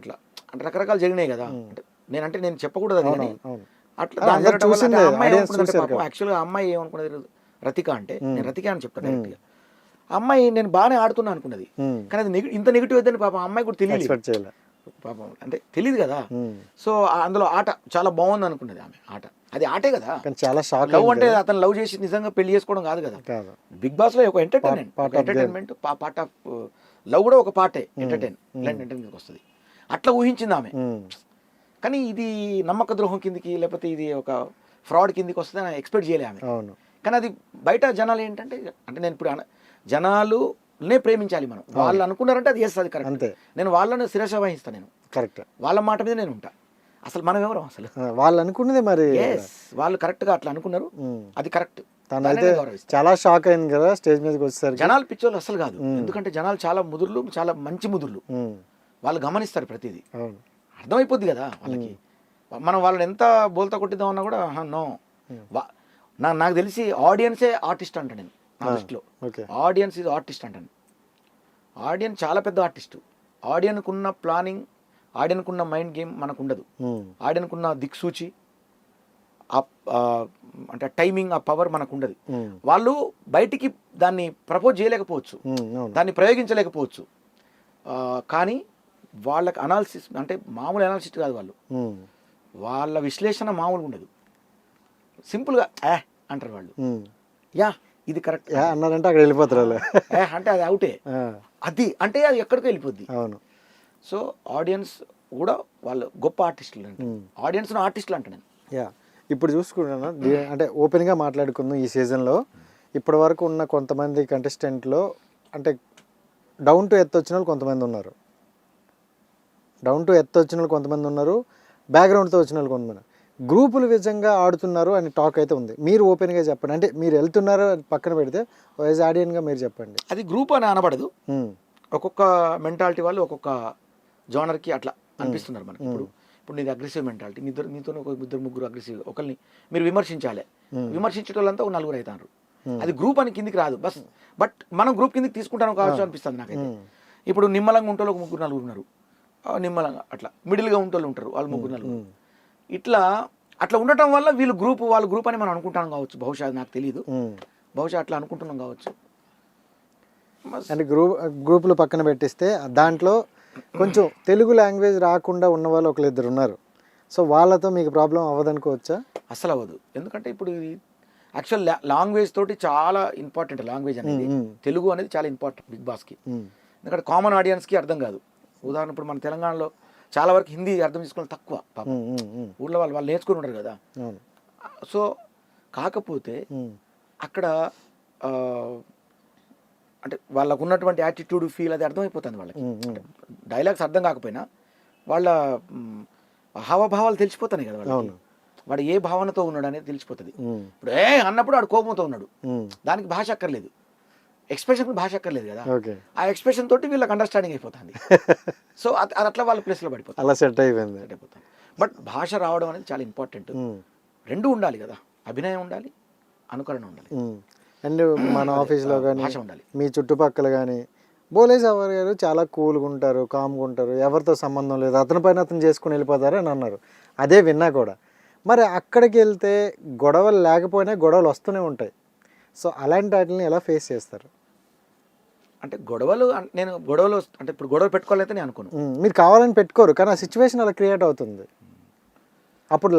అట్లా అంటే రకరకాలు జరిగినాయి కదా. అంటే నేను చెప్పకూడదు అది, కానీ అవును అట్లా దాని జరగడం వల్ల చూసిందే, అంటే ఆ అమ్మాయి audience ఏమనుకున్నది చూశారు పాపం, కదా. యాక్చువల్గా ఆ అమ్మాయి ఏమనుకున్నది రతిక అంటే, నేను రతిక అని చెప్తాను డైరెక్ట్గా. ఆ అమ్మాయి నేను బాగానే ఆడుతున్నా అనుకున్నది, కానీ అది ఇంత నెగిటివ్ అవుతుందని పాపం ఆ అమ్మాయి కూడా తెలియదు ఎక్స్పెక్ట్ చేయలే. పాపం, అంటే తెలియదు కదా. సో అందులో ఆట చాలా బాగుంది అనుకున్నది ఆమె, ఆట అది ఆటే కదా. కానీ చాలా షాక్ లవ్ అంటే అతను లవ్ చేసి నిజంగా పెళ్లి చేసుకోవడం కాదు కదా. కాదు. బిగ్ బాస్ లో ఒక Part of entertainment part of love కూడా ఒక పార్టే, ఎంటర్టైన్మెంట్కి వస్తుంది. అట్లా ఊహించింది ఆమె. కానీ ఇది నమ్మక ద్రోహం కిందికి లేకపోతే ఇది ఒక ఫ్రాడ్ కిందికి వస్తుంది అని ఎక్స్పెక్ట్ చేయలే ఆమె. అవును. కానీ అది బయట జనాలు ఏంటంటే, అంటే నేను ఇప్పుడు జనాలునే ప్రేమించాలి మనం, వాళ్ళు అనుకున్నారంటే అది చేస్తుంది కరెక్ట్. అంతే. నేను వాళ్ళని శిరస వహిస్తాను, నేను కరెక్ట్, వాళ్ళ మాట మీద నేను ఉంటా. అసలు మనం ఎవరు అసలు, వాళ్ళు అనుకున్నదే మరి. వాళ్ళు కరెక్ట్గా అట్లా అనుకున్నారు, అది కరెక్ట్. తనైతే చాలా షాక్ అయింది కదా స్టేజ్ మీదకి వచ్చేసరికి. జనాలు పిచ్చోళ్ళు అసలు కాదు, ఎందుకంటే జనాలు చాలా ముదుర్లు, చాలా మంచి ముదుర్లు, వాళ్ళు గమనిస్తారు ప్రతిదీ, అర్థమైపోద్ది కదా వాళ్ళకి. మనం వాళ్ళని ఎంత బోల్తా కొట్టిద్దామన్నా కూడా నో. నాకు తెలిసి ఆడియన్సే ఆర్టిస్ట్ అంట నేను, నా దృష్టిలో ఆడియన్స్ ఇది ఆర్టిస్ట్ అంటాను. ఆడియన్స్ చాలా పెద్ద ఆర్టిస్టు. ఆడియన్కు ఉన్న ప్లానింగ్, ఆడియన్కు ఉన్న మైండ్ గేమ్ మనకు ఉండదు. ఆడియన్కు ఉన్న దిక్సూచి, అంటే టైమింగ్, ఆ పవర్ మనకు ఉండదు. వాళ్ళు బయటికి దాన్ని ప్రపోజ్ చేయలేకపోవచ్చు, దాన్ని ప్రయోగించలేకపోవచ్చు, కానీ వాళ్ళకి అనాలిసిస్ అంటే మామూలు అనాలిసిస్ కాదు. వాళ్ళ విశ్లేషణ మామూలుగా ఉండదు, సింపుల్గా అంటారు వాళ్ళు. యా ఇది కరెక్ట్ అన్నారంటే అక్కడ వెళ్ళిపోతారు అంటే అది అవుటే, అది అంటే అది ఎక్కడికి వెళ్ళిపోద్ది. అవును. సో ఆడియన్స్ కూడా వాళ్ళు గొప్ప ఆర్టిస్టులు అంటే, ఆడియన్స్ ఆర్టిస్టులు అంటే నేను. యా ఇప్పుడు చూసుకుంటున్నా అంటే ఓపెన్గా మాట్లాడుకుందాం. ఈ సీజన్లో ఇప్పటి వరకు ఉన్న కొంతమంది కంటెస్టెంట్లో అంటే డౌన్ టు ఎర్త్ వచ్చిన వాళ్ళు కొంతమంది ఉన్నారు, కొంతమంది ఉన్నారు, బ్యాక్గ్రౌండ్తో వచ్చిన వాళ్ళు కొంతమంది. గ్రూపులు విధంగా ఆడుతున్నారు అని టాక్ అయితే ఉంది. మీరు ఓపెన్గా చెప్పండి, అంటే మీరు వెళ్తున్నారు పక్కన పెడితే యాజ్ ఆడియన్గా మీరు చెప్పండి. అది గ్రూప్ అని అనబడదు, ఒక్కొక్క మెంటాలిటీ వాళ్ళు ఒక్కొక్క జోనర్కి అట్లా అనిపిస్తున్నారు మనకి. ఇప్పుడు నీది అగ్రెసివ్ మెంటాలిటీ, నీతో ఒక ఇద్దరు ముగ్గురు అగ్రెసివ్, ఒకరిని మీరు విమర్శించాలి, విమర్శించే వాళ్ళంతా ఒక నలుగురు అవుతారు. అది గ్రూప్ అని కిందికి రాదు బట్ మనం గ్రూప్ కిందికి తీసుకుంటాను కావచ్చు అనిపిస్తుంది నాకైతే. ఇప్పుడు నిమ్మలంగా ఉంటోళ్ళు ఒక ముగ్గురు నలుగురు ఉన్నారు, నిమ్మలంగా అట్లా మిడిల్గా ఉంటోళ్ళు ఉంటారు వాళ్ళు ముగ్గురు నలుగురు. అట్లా ఉండటం వల్ల వీళ్ళు వాళ్ళ గ్రూప్ అని మనం అనుకుంటాం కావచ్చు, బహుశా అది నాకు తెలియదు, బహుశా అట్లా అనుకుంటున్నాం కావచ్చు. అంటే గ్రూపులు పక్కన పెట్టిస్తే దాంట్లో కొంచెం తెలుగు లాంగ్వేజ్ రాకుండా ఉన్న వాళ్ళు ఒకరిద్దరు ఉన్నారు. సో వాళ్ళతో మీకు ప్రాబ్లం అవ్వదనుకోవచ్చా? అసలు అవ్వదు, ఎందుకంటే ఇప్పుడు యాక్చువల్ లాంగ్వేజ్ తోటి చాలా ఇంపార్టెంట్, లాంగ్వేజ్ అనేది తెలుగు అనేది చాలా ఇంపార్టెంట్ బిగ్ బాస్కి. ఎందుకంటే కామన్ ఆడియన్స్కి అర్థం కాదు. ఉదాహరణ ఇప్పుడు మన తెలంగాణలో చాలా వరకు హిందీ అర్థం చేసుకోవడం తక్కువ, పాపం ఊళ్ళో వాళ్ళు నేర్చుకుని ఉంటారు కదా. సో కాకపోతే అక్కడ అంటే వాళ్ళకు ఉన్నటువంటి యాటిట్యూడ్, ఫీల్ అది అర్థమైపోతుంది వాళ్ళకి. డైలాగ్స్ అర్థం కాకపోయినా వాళ్ళ హావభావాలు తెలిసిపోతాయి కదా వాళ్ళకి, వాడు ఏ భావనతో ఉన్నాడు అనేది తెలిసిపోతుంది. ఇప్పుడు అన్నప్పుడు వాడు కోపంతో ఉన్నాడు, దానికి భాష అక్కర్లేదు, ఎక్స్ప్రెషన్ భాష అక్కర్లేదు కదా, ఆ ఎక్స్ప్రెషన్ తోటి వీళ్ళకి అండర్స్టాండింగ్ అయిపోతుంది. సో అది అట్లా వాళ్ళ ప్లేస్లో పడిపోతుంది, అలా సెట్ అయిపోయింది. బట్ భాష రావడం అనేది చాలా ఇంపార్టెంట్. రెండు ఉండాలి కదా, అభినయం ఉండాలి, అనుకరణ ఉండాలి. అండ్ మన ఆఫీస్లో కానీ మీ చుట్టుపక్కల కానీ బోలేజ్ అవర్ గారు చాలా కూల్గా ఉంటారు, కామ్గా ఉంటారు, ఎవరితో సంబంధం లేదు, అతని పైన అతను చేసుకుని వెళ్ళిపోతారు అని అన్నారు. అదే విన్నా కూడా. మరి అక్కడికి వెళ్తే గొడవలు లేకపోయినా గొడవలు వస్తూనే ఉంటాయి. సో అలాంటి వాటిని ఎలా ఫేస్ చేస్తారు? అంటే నేను గొడవలు అంటే ఇప్పుడు గొడవ పెట్టుకోవాలైతే నేను అనుకోను. మీరు కావాలని పెట్టుకోరు, కానీ ఆ సిచ్యువేషన్ అలా క్రియేట్ అవుతుంది. అప్పుడు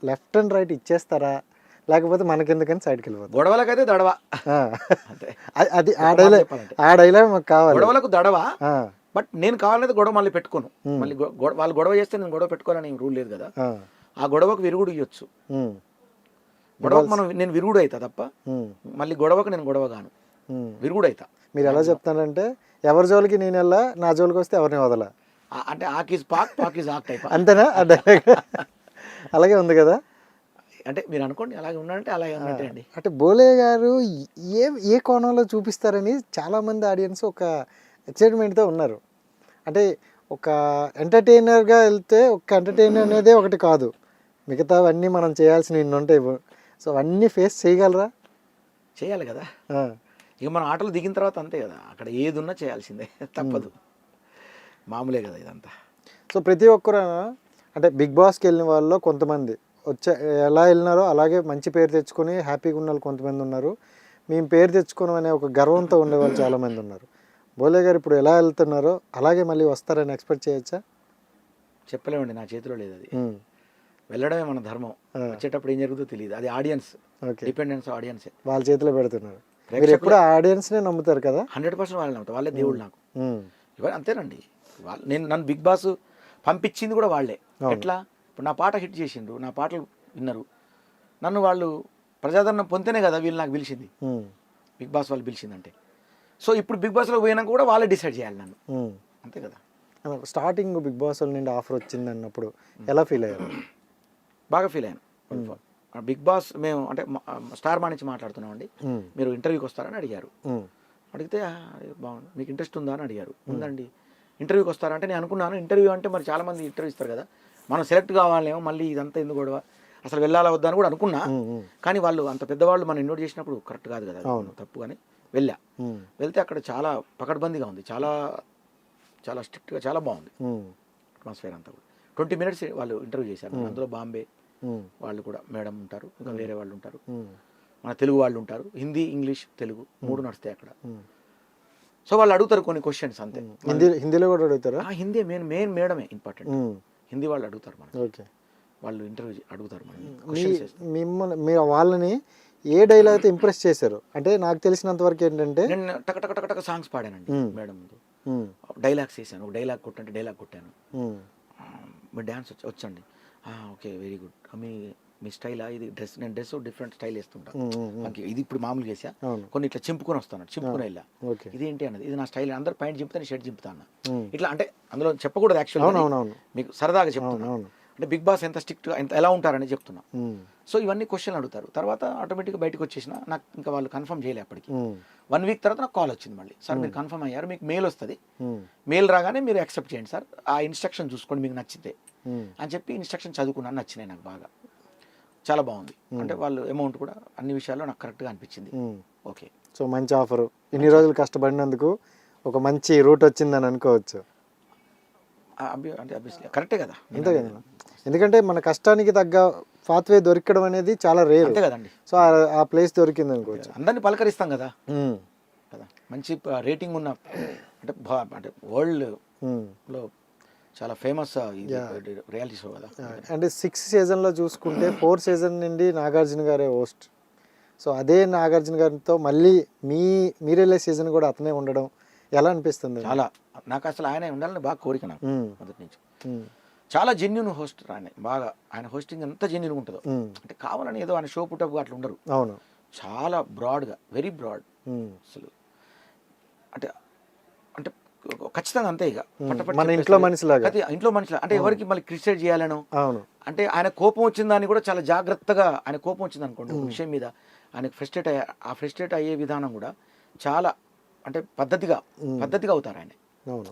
లెఫ్ట్ అండ్ రైట్ ఇచ్చేస్తారా, లేకపోతే మనకెందుకని సైడ్కి వెళ్ళిపోతారు? గొడవలకైతే దడవ, అది ఆ డైలాగ్ మాకు కావాలి. గొడవలకు దడవ, బట్ నేను కావాలనేది గొడవ మళ్ళీ పెట్టుకోను. మళ్ళీ వాళ్ళు గొడవ చేస్తే నేను గొడవ పెట్టుకోవాలని రూల్ లేదు కదా. ఆ గొడవకు విరుగుడు ఇవ్వచ్చు, గొడవకు నేను విరుగుడు అవుతా తప్ప మళ్ళీ గొడవకు నేను గొడవ గాను, విరుగుడు అవుతా. మీరు ఎలా చెప్తానంటే ఎవరి జోలికి నేను వెళ్ళా, నా జోలికి వస్తే ఎవరిని వదలా, అంటే ఆకీజ్ పాక్ పాకీజ్ ఆక్ టైప్ అంతేనా? అలాగే ఉంది కదా. అంటే మీరు అనుకోండి అలాగే ఉన్నారంటే అలాగే ఉన్నట్టండి. అంటే బోలే గారు ఏ కోణంలో చూపిస్తారని చాలామంది ఆడియన్స్ ఒక ఎక్సైట్మెంట్తో ఉన్నారు. అంటే ఒక ఎంటర్టైనర్గా వెళ్తే ఒక ఎంటర్టైనర్ అనేదే ఒకటి కాదు, మిగతావన్నీ మనం చేయాల్సినవి ఇన్ని ఉంటాయి. సో అవన్నీ ఫేస్ చేయగలరా? చేయాలి కదా. ఇక మనం ఆటలు దిగిన తర్వాత అంతే కదా, అక్కడ ఏది ఉన్నా చేయాల్సిందే, తప్పదు, మామూలే కదా ఇదంతా. సో ప్రతి ఒక్కరు అంటే బిగ్ బాస్కి వెళ్ళిన వాళ్ళలో కొంతమంది ఎలా వెళ్ళినారో అలాగే మంచి పేరు తెచ్చుకొని హ్యాపీగా ఉన్న వాళ్ళు కొంతమంది ఉన్నారు. మేము పేరు తెచ్చుకోవడం అనే ఒక గర్వంతో ఉండేవాళ్ళు చాలామంది ఉన్నారు. బోలే గారు ఇప్పుడు ఎలా వెళ్తున్నారో అలాగే మళ్ళీ వస్తారని ఎక్స్పెక్ట్ చేయొచ్చా? చెప్పలేమండి, నా చేతిలో లేదు అది. వెళ్ళడమే మన ధర్మం. వచ్చేటప్పుడు ఏం జరుగుతుందో తెలియదు. అది ఆడియన్స్, డిపెండెన్స్ ఆడియన్సే వాళ్ళ చేతిలో పెడుతున్నారు. మీరు ఎప్పుడు ఆడియన్స్నే నమ్ముతారు కదా? 100% వాళ్ళని నమ్ముతారు. వాళ్ళే దేవుడు నాకు. ఇవాళ అంతేనండి. నన్ను బిగ్ బాస్ పంపించింది కూడా వాళ్ళే. ఎట్లా? ఇప్పుడు నా పాట హిట్ చేసిండ్రు, నా పాటలు విన్నారు, నన్ను వాళ్ళు ప్రజాదరణ పొందితేనే కదా వీళ్ళు నాకు పిలిచింది. బిగ్ బాస్ వాళ్ళు పిలిచిందంటే సో ఇప్పుడు బిగ్ బాస్లో పోయినాక కూడా వాళ్ళే డిసైడ్ చేయాలి నన్ను, అంతే కదా. స్టార్టింగ్ బిగ్ బాస్ నుండి ఆఫర్ వచ్చింది అన్నప్పుడు ఎలా ఫీల్ అయ్యారు? బాగా ఫీల్ అయ్యాను. బిగ్ బాస్ మేము అంటే స్టార్ మా నుంచి మాట్లాడుతున్నామండి, మీరు ఇంటర్వ్యూకి వస్తారని అడిగారు. అడిగితే బాగుంది, మీకు ఇంట్రెస్ట్ ఉందా అని అడిగారు. ఉందండి. ఇంటర్వ్యూకి వస్తారంటే నేను అనుకున్నాను, ఇంటర్వ్యూ అంటే మరి చాలామంది ఇంటర్వ్యూ ఇస్తారు కదా, మనం సెలెక్ట్ కావాలేమో, మళ్ళీ ఇదంతా ఎందుకు గొడవ, అసలు వెళ్ళాలా వద్దా అని కూడా అనుకున్నా. కానీ వాళ్ళు అంత పెద్దవాళ్ళు మనం ఇన్వైట్ చేసినప్పుడు కరెక్ట్ కాదు కదా, తప్పు. కానీ వెళ్ళా. వెళ్తే అక్కడ చాలా పకడ్బందీగా ఉంది, చాలా చాలా స్ట్రిక్ట్గా, చాలా బాగుంది అట్మాస్ఫియర్ అంతా కూడా. 20 minutes వాళ్ళు ఇంటర్వ్యూ చేశారు. అందులో బాంబే వాళ్ళు కూడా మేడం ఉంటారు, ఇంకా వేరే వాళ్ళు ఉంటారు, మన తెలుగు వాళ్ళు ఉంటారు, హిందీ, ఇంగ్లీష్, తెలుగు 3 నడుస్తాయి అక్కడ. సో వాళ్ళు అడుగుతారు కొన్ని క్వశ్చన్స్ అంతే. హిందీలో కూడా అడుగుతారా? హిందీ మెయిన్ మేడమే ఇంపార్టెంట్. హిందీ వాళ్ళు అడుగుతారు మనకి, వాళ్ళు ఇంటర్వ్యూ అడుగుతారు మిమ్మల్ని. వాళ్ళని ఏ డైలాగ్ అయితే ఇంప్రెస్ చేశారు? అంటే నాకు తెలిసినంత వరకు ఏంటంటే నేను టక సాంగ్స్ పాడానండి మేడం ముందు. డైలాగ్స్ వేసాను, ఒక డైలాగ్ కొట్టంటే డైలాగ్ కొట్టాను. మీ డ్యాన్స్ వచ్చండి, ఓకే వెరీ గుడ్. మీ స్టైలా ఇది? నేను డ్రెస్ డిఫరెంట్ స్టైల్ వేస్తుంటాను, ఇది ఇప్పుడు మామూలుగా వేసా, కొన్ని ఇట్లా చింపుకొని వస్తాను, చింపుకొని వెళ్ళా, ఇదేంటి అన్నది, ఇది నా స్టైల్. అందరు పైన చింపుతాను, షర్ట్ చింపుతా అన్న. ఇట్లా అంటే అందులో చెప్పకూడదు యాక్చువల్గా, మీకు సరదాగా చెప్తున్నాను. అంటే బిగ్ బాస్ ఎంత స్ట్రిక్ట్గా ఎలా ఉంటారని చెప్తున్నా. సో ఇవన్నీ క్వశ్చన్లు అడుగుతారు. తర్వాత ఆటోమేటిక్గా బయటకు వచ్చేసిన, నాకు ఇంకా వాళ్ళు కన్ఫర్మ్ చేయలే అప్పటికి. 1 week తర్వాత నాకు కాల్ వచ్చింది మళ్ళీ, సార్ మీరు కన్ఫర్మ్ అయ్యారు, మీకు మెయిల్ వస్తుంది, మెయిల్ రాగానే మీరు యాక్సెప్ట్ చేయండి సార్, ఆ ఇన్స్ట్రక్షన్ చూసుకోండి మీకు నచ్చితే అని చెప్పి ఇన్స్ట్రక్షన్ చదువుకున్నాను. నచ్చినాయి నాకు బాగా, చాలా బాగుంది. అంటే వాళ్ళు అమౌంట్ కూడా అన్ని విషయాల్లో నాకు కరెక్ట్గా అనిపించింది. ఓకే, సో మంచి ఆఫరు, ఇన్ని రోజులు కష్టపడినందుకు ఒక మంచి రూట్ వచ్చిందని అనుకోవచ్చు. అంటే అబ్వియస్లీ కరెక్టే కదా, అంతే కదా. ఎందుకంటే మన కష్టానికి తగ్గ పాత్వే దొరకడం అనేది చాలా రేర్, అంతే కదండి. సో ఆ ప్లేస్ దొరికింది అనుకోవచ్చు. అందరినీ పలకరిస్తాం కదా కదా, మంచి రేటింగ్ ఉన్న అంటే వరల్డ్లో చాలా ఫేమస్ రియాలిటీ షో కదా. అంటే 6th seasonలో చూసుకుంటే 4th season నుండి నాగార్జున గారే హోస్ట్. సో అదే నాగార్జున గారితో మళ్ళీ మీరు వెళ్ళే సీజన్ కూడా అతనే ఉండడం ఎలా అనిపిస్తుంది? చాలా, నాకు అసలు ఆయన ఉండాలని బాగా కోరిక నాకు మొదటి నుంచి. చాలా జెన్యున్ హోస్ట్ ఆయన, బాగా ఆయన హోస్టింగ్ ఎంత జెన్యున్ ఉంటుందో, అంటే కావాలని ఏదో ఆయన షో పుట్టపు అట్లా ఉండరు. అవును, చాలా బ్రాడ్గా, వెరీ బ్రాడ్ అసలు. అంటే అంటే ఖచ్చితంగా అంతే. ఇక మన ఇంట్లో మనిషిలాగా, ఇంట్లో మనిషిలా, అంటే ఎవరికి మళ్ళీ క్రిటిసైజ్ చేయాలను. అవును, అంటే ఆయన కోపం వచ్చిందని కూడా చాలా జాగ్రత్తగా, ఆయన కోపం వచ్చింది అనుకోండి ఒక విషయం మీద, ఆయనకు ఫ్రస్ట్రేట్ అయ్యే విధానం కూడా చాలా అంటే పద్ధతిగా అవుతారు ఆయన.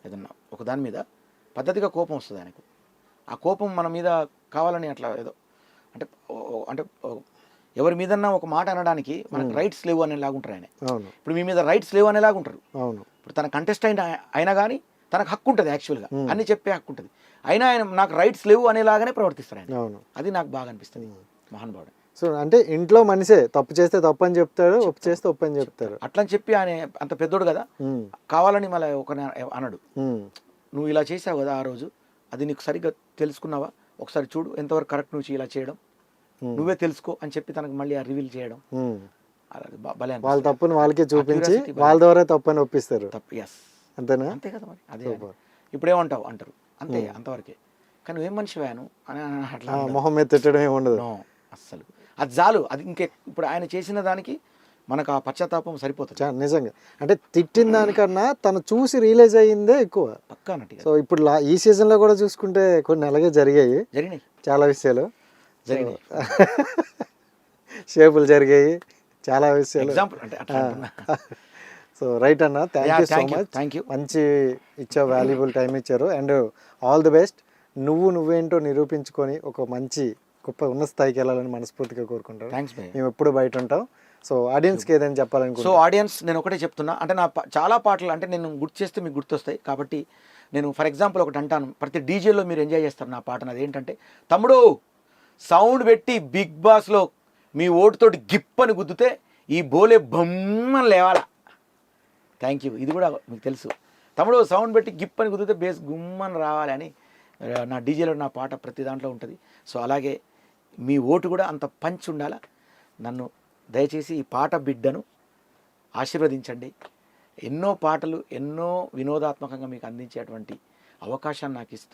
ఏదన్నా ఒక దాని మీద పద్ధతిగా కోపం వస్తుంది ఆయనకు. ఆ కోపం మన మీద కావాలని అట్లా ఏదో అంటే అంటే ఎవరి మీదన్నా ఒక మాట అనడానికి మనకు రైట్స్ లేవు అనేలాగుంటారు ఆయన. ఇప్పుడు మీ మీద రైట్స్ లేవు అనేలాగుంటారు. ఇప్పుడు తన కంటెస్టెంట్ అయినా కానీ తనకు హక్కు ఉంటుంది, యాక్చువల్గా అన్ని చెప్పే హక్కు ఉంటుంది. అయినా ఆయన నాకు రైట్స్ లేవు అనేలాగానే ప్రవర్తిస్తారు ఆయన. అది నాకు బాగా అనిపిస్తుంది, మహానుభావుడు. సో అంటే ఇంట్లో మనిషే తప్పు చేస్తే తప్పు అని చెప్తాడు, ఒప్పు చేస్తే ఒప్పు అని చెప్తారు. అట్లా అని చెప్పి ఆయన అంత పెద్దోడు కదా, కావాలని మళ్ళీ ఒక అనడు. నువ్వు ఇలా చేసావు కదా ఆ రోజు, అది నీకు సరిగ్గా తెలుసుకున్నావా, ఒకసారి చూడు ఎంతవరకు కరెక్ట్ నుంచి ఇలా చేయడం, నువ్వే తెలుసుకో అని చెప్పి తనకు మళ్ళీ ఆ రివీల్ చేయడం. వాళ్ళ తప్పుని వాళ్ళకే చూపించి వాళ్ళ ద్వారా తప్పు అని ఒప్పిస్తారు. అంతేనా? అంతే కదా మరి. అదే ఇప్పుడేమంటావు అంటారు, అంతే, అంతవరకే. కానీ నువ్వేం మనిషి వేను అని అట్లా మొహం మీద తిట్టడం ఏమి ఉండదు అస్సలు. అది చాలు. అది ఇప్పుడు ఆయన చేసిన దానికి మనకు ఆ పశ్చాత్తాపం సరిపోతుంది నిజంగా. అంటే తిట్టిన దానికన్నా తను చూసి రియలైజ్ అయ్యిందే ఎక్కువ పక్కానట్టు. సో ఇప్పుడు ఈ సీజన్లో కూడా చూసుకుంటే కొన్ని అలాగే జరిగాయి చాలా విషయాలు, జరిగినాయి షేపులు జరిగాయి చాలా విషయాలు. ఎగ్జాంపుల్ అంటే అట్లా. సో రైట్ అన్న, thank you so much. Thank you, మంచి ఇచ్చావు, వాల్యుబుల్ టైం ఇచ్చారు. And all the best. నువ్వేంటో నిరూపించుకొని ఒక మంచి గొప్ప ఉన్నత స్థాయికి వెళ్ళాలని మనస్ఫూర్తిగా కోరుకుంటాను. థ్యాంక్స్. మేము ఎప్పుడు బయట ఉంటాం. సో ఆడియన్స్కి ఏదైనా చెప్పాలనుకో. సో ఆడియన్స్ నేను ఒకటే చెప్తున్నా, అంటే నా చాలా పాటలు అంటే నేను గుర్తు చేస్తే మీకు గుర్తొస్తాయి కాబట్టి నేను ఫర్ ఎగ్జాంపుల్ ఒకటి అంటాను, ప్రతి డీజేలో మీరు ఎంజాయ్ చేస్తారు నా పాటను. అదేంటంటే, తమ్ముడు సౌండ్ పెట్టి బిగ్ బాస్లో మీ ఓటుతోటి గిప్పని గుద్దితే ఈ బోలే బొమ్మని లేవాలా. Thank you. ఇది కూడా మీకు తెలుసు. తమ్ముడు సౌండ్ పెట్టి గిప్పని కుదిరితే బేస్ గుమ్మని రావాలి అని నా డీజేలో నా పాట ప్రతి దాంట్లో ఉంటుంది. సో అలాగే మీ ఓటు కూడా అంత పంచి ఉండాలా. నన్ను దయచేసి ఈ పాట బిడ్డను ఆశీర్వదించండి. ఎన్నో పాటలు ఎన్నో వినోదాత్మకంగా మీకు అందించేటువంటి అవకాశాన్ని నాకు ఇస్తూ